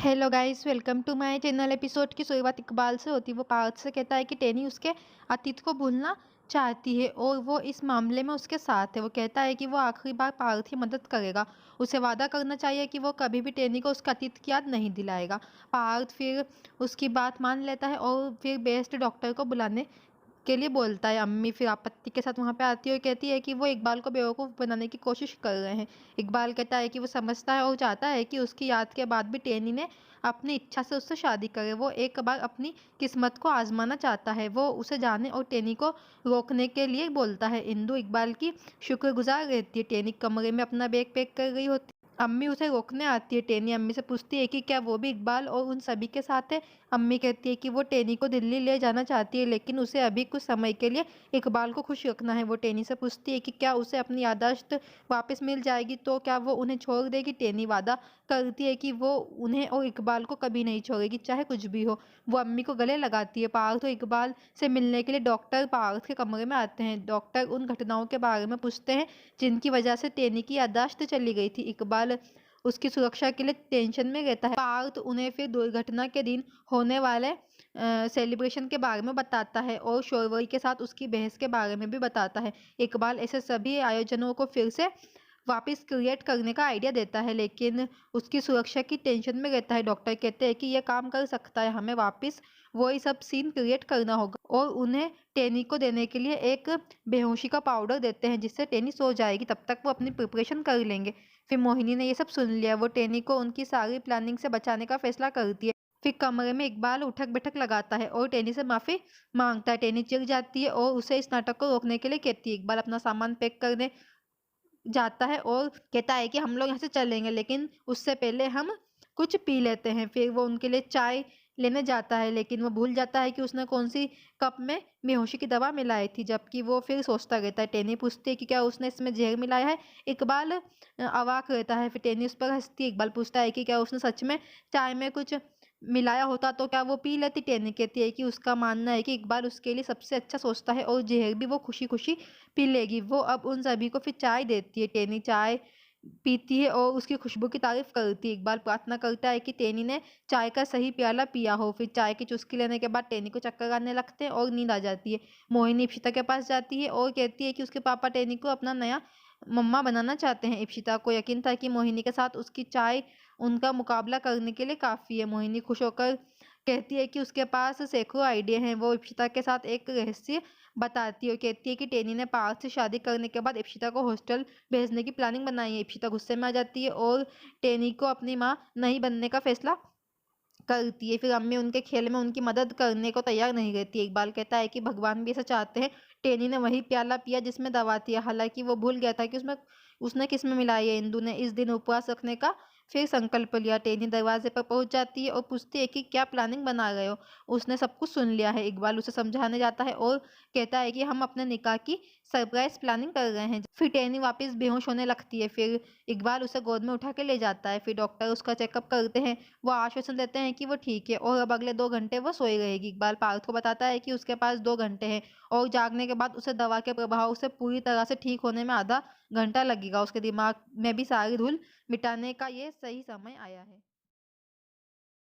Hello guys, welcome to my channel. Episode की शुरुआत इकबाल से होती है। वो पार्थ से कहता है कि टेनी उसके अतीत को भूलना चाहती है और वो इस मामले में उसके साथ है। वो कहता है कि वो आखिरी बार पार्थ की मदद करेगा। उसे वादा करना चाहिए कि वो कभी भी टेनी को उसका अतीत की याद नहीं दिलाएगा। पार्थ फिर उसकी बात मान लेता है और फिर बेस्ट डॉक्टर को बुलाने के लिए बोलता है। अम्मी फिर आपत्ति के साथ वहाँ पे आती है और कहती है कि वो इकबाल को बेवकूफ़ बनाने की कोशिश कर रहे हैं। इकबाल कहता है कि वो समझता है और चाहता है कि उसकी याद के बाद भी टेनी ने अपनी इच्छा से उससे शादी करे। वो एक बार अपनी किस्मत को आजमाना चाहता है। वो उसे जाने और टेनी को रोकने के लिए बोलता है। इंदु इकबाल की शुक्रगुजार रहती है। टेनी कमरे में अपना बैग पैक कर रही होती है। अम्मी उसे रोकने आती है। टेनी अम्मी से पूछती है कि क्या वो भी इकबाल और उन सभी के साथ है। अम्मी कहती है कि वो टेनी को दिल्ली ले जाना चाहती है, लेकिन उसे अभी कुछ समय के लिए इकबाल को खुश रखना है। वो टेनी से पूछती है कि क्या उसे अपनी याददाश्त वापस मिल जाएगी तो क्या वो उन्हें छोड़ देगी। टेनी वादा करती है कि वो उन्हें और इकबाल को कभी नहीं छोड़ेगी, चाहे कुछ भी हो। वो अम्मी को गले लगाती है। पार्थ और इकबाल से मिलने के लिए डॉक्टर पार्थ के कमरे में आते हैं। डॉक्टर उन घटनाओं के बारे में पूछते हैं जिनकी वजह से टेनी की याददाश्त चली गई थी। इकबाल उसकी सुरक्षा के लिए टेंशन में रहता है। पार्थ उन्हें फिर दुर्घटना के दिन होने वाले सेलिब्रेशन के बारे में बताता है और शोरवरी के साथ उसकी बहस के बारे में भी बताता है। इकबाल ऐसे सभी आयोजनों को फिर से वापस क्रिएट करने का आइडिया देता है, लेकिन उसकी सुरक्षा की टेंशन में रहता है। डॉक्टर कहते हैं कि यह काम कर सकता है, हमें वापस वही सब सीन क्रिएट करना होगा और उन्हें टेनी को देने के लिए एक बेहोशी का पाउडर देते हैं जिससे टेनी सो जाएगी। तब तक वो अपनी प्रिपरेशन कर लेंगे। फिर मोहिनी ने ये सब सुन लिया। वो टेनी को उनकी सारी प्लानिंग से बचाने का फैसला करती है। फिर कमरे में इकबाल उठक बैठक लगाता है और टेनी से माफी मांगता है। टेनी चिढ़ जाती है और उसे इस नाटक को रोकने के लिए कहती है। इकबाल अपना सामान पैक करने जाता है और कहता है कि हम लोग यहाँ से चलेंगे, लेकिन उससे पहले हम कुछ पी लेते हैं। फिर वो उनके लिए चाय लेने जाता है, लेकिन वो भूल जाता है कि उसने कौन सी कप में बेहोशी की दवा मिलाई थी, जबकि वो फिर सोचता रहता है। टेनी पूछती है कि क्या उसने इसमें जहर मिलाया है। इकबाल अवाक रहता है। फिर टेनी उस पर हंसती है। इकबाल पूछता है कि क्या उसने सच में चाय में कुछ मिलाया होता तो क्या वो पी लेती। टेनी कहती है कि उसका मानना है कि इकबाल उसके लिए सबसे अच्छा सोचता है और जहर भी वो खुशी खुशी पी लेगी। वो अब उन सभी को फिर चाय देती है। टेनी चाय पीती है और उसकी खुशबू की तारीफ करती है। इकबाल प्रार्थना करता है कि टेनी ने चाय का सही प्याला पिया हो। फिर चाय की चुस्की लेने के बाद टेनी को चक्कर आने लगते हैं और नींद आ जाती है। मोहिनी इप्शिता के पास जाती है और कहती है कि उसके पापा टेनी को अपना नया मम्मा बनाना चाहते हैं। इप्शिता को यकीन था कि मोहिनी के साथ उसकी चाय उनका मुकाबला करने के लिए काफ़ी है। मोहिनी खुश होकर कहती है कि उसके पास सैकड़ों आइडिया हैं। वो इप्शिता के साथ एक रहस्य बताती है और कहती है कि टेनी ने पार्थ से शादी करने के बाद इप्शिता को हॉस्टल भेजने की प्लानिंग बनाई है। इप्शिता गुस्से में आ जाती है और टेनी को अपनी माँ नहीं बनने का फैसला करती है। फिर अम्मी उनके खेल में उनकी मदद करने को तैयार नहीं रहती है। इकबाल कहता है कि भगवान भी ऐसा चाहते हैं। टेनी ने वही प्याला पिया जिसमें दवा थी, हालांकि वो भूल गया था कि उसमें उसने किसमें मिलाई है। इंदु ने इस दिन उपवास रखने का फिर संकल्प लिया। टेनी दरवाजे पर पहुंच जाती है और पूछती है कि क्या प्लानिंग बना रहे हो। उसने सब कुछ सुन लिया है। इकबाल उसे समझाने जाता है और कहता है कि हम अपने निकाह की सरप्राइज प्लानिंग कर रहे हैं। फिर टेनी वापस बेहोश होने लगती है। फिर इकबाल उसे गोद में उठा के ले जाता है। फिर डॉक्टर उसका चेकअप करते हैं। वो आश्वासन देते हैं कि वो ठीक है और अब अगले 2 घंटे वो सोई रहेगी। इकबाल पार्थ को बताता है कि उसके पास 2 घंटे हैं और जागने के बाद उसे दवा के प्रभाव से पूरी तरह से ठीक होने में आधा घंटा लगेगा। उसके दिमाग में भी सारी धूल मिटाने का ये सही समय आया है।